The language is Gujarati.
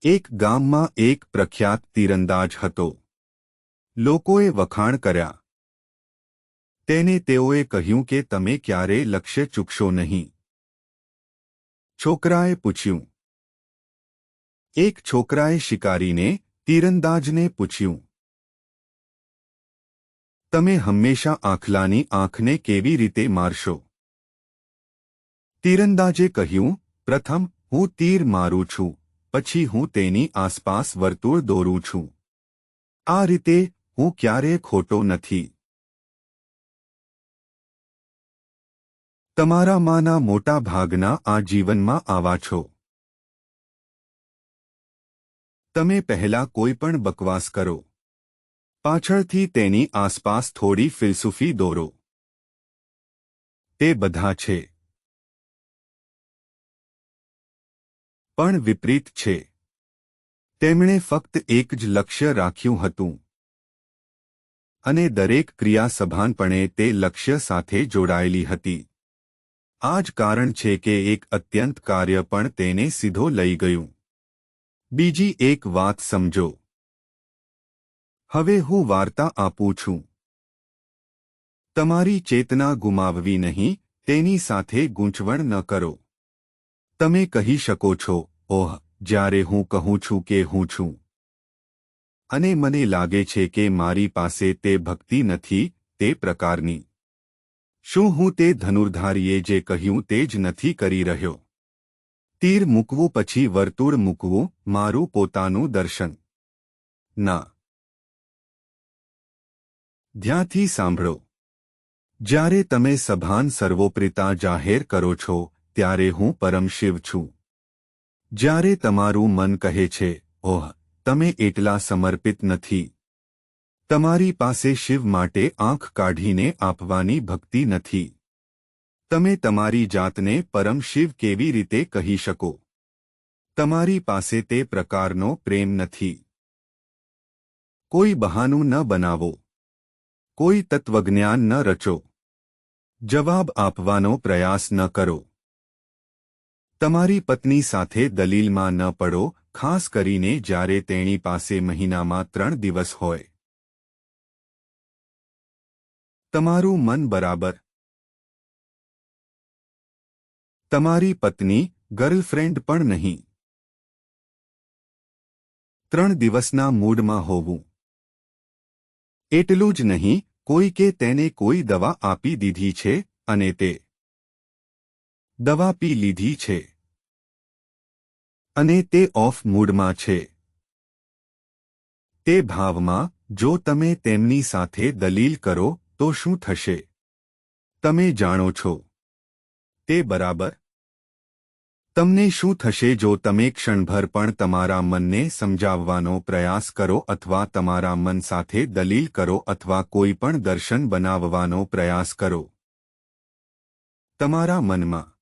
એક ગામમાં એક પ્રખ્યાત તીરંદાજ હતો. લોકોએ વખાણ કર્યા. તેને તેઓએ કહ્યું કે તમે ક્યારેય લક્ષ્ય ચૂકશો નહીં. છોકરાએ પૂછ્યું. એક છોકરાએ શિકારીને, તીરંદાજને પૂછ્યું, તમે હંમેશા આખલાની આંખને કેવી રીતે મારશો? તીરંદાજે કહ્યું, પ્રથમ હું તીર મારું છું, પછી હું તેની આસપાસ વર્તુળ દોરું છું. આ રીતે હું ક્યારેય ખોટો નથી. તમારામાંના મોટા ભાગના આ જીવનમાં આવા છો. તમે પહેલા કોઈ પણ બકવાસ કરો. પાછળથી તેની આસપાસ થોડી ફિલસૂફી દોરો. તે બધા છે. પણ વિપરીત છે. તેમણે ફક્ત એક જ લક્ષ્ય રાખ્યું હતું. અને દરેક ક્રિયા સભાનપણે તે લક્ષ્ય સાથે જોડાયેલી હતી. આ જ કારણ છે કે એક અત્યંત કાર્ય પણ તેને સીધો લઈ ગયું. બીજી એક વાત સમજો. હવે હું વાર્તા આપું છું. તમારી ચેતના ગુમાવવી નહીં, તેની સાથે ગૂંચવણ ન કરો. તમે કહી શકો છો, ઓહ, જ્યારે હું કહું છું કે હું છું. અને મને લાગે છે કે મારી પાસે તે ભક્તિ નથી, તે પ્રકારની. શું હું તે ધનુર્ધારીએ જે કહ્યું તે જ નથી કરી રહ્યો? તીર મૂકવું પછી વર્તુળ મૂકવું, મારું પોતાનું દર્શન. ના. ધ્યાનથી સાંભળો. જ્યારે તમે સભાન સર્વોપરિતા જાહેર કરો છો, ત્યારે હું પરમ શિવ છું. જ્યારે તમારું મન કહે છે, ઓહ, તમે એટલા સમર્પિત નથી. તમારી પાસે શિવ માટે આંખ કાઢીને આપવાની ભક્તિ નથી. તમે તમારી જાતને પરમ શિવ કેવી રીતે કહી શકો? તમારી પાસે તે પ્રકારનો પ્રેમ નથી. કોઈ બહાનું ન બનાવો. કોઈ તત્વજ્ઞાન ન રચો. જવાબ આપવાનો પ્રયાસ ન કરો. તમારી પત્ની સાથે દલીલમાં ન પડો, ખાસ કરીને જ્યારે તેણી પાસે મહિનામાં 3 દિવસ હોય. તમારું મન બરાબર. તમારી પત્ની, ગર્લફ્રેન્ડ પણ નહીં. 3 દિવસના મૂડમાં હોવું. એટલું જ નહીં, કોઈકે તેને કોઈ દવા આપી દીધી છે, અને તે દવા પી લીધી છે. અને તે ઓફ મૂડમાં છે. તે ભાવમાં, જો તમે તેમની સાથે દલીલ કરો, તો શું થશે? તમે જાણો છો. તે બરાબર. તમને શું થશે જો તમે ક્ષણભર પણ તમારા મનને સમજાવવાનો પ્રયાસ કરો અથવા તમારા મન સાથે દલીલ કરો અથવા કોઈ પણ દર્શન બનાવવાનો પ્રયાસ કરો? તમારા મનમાં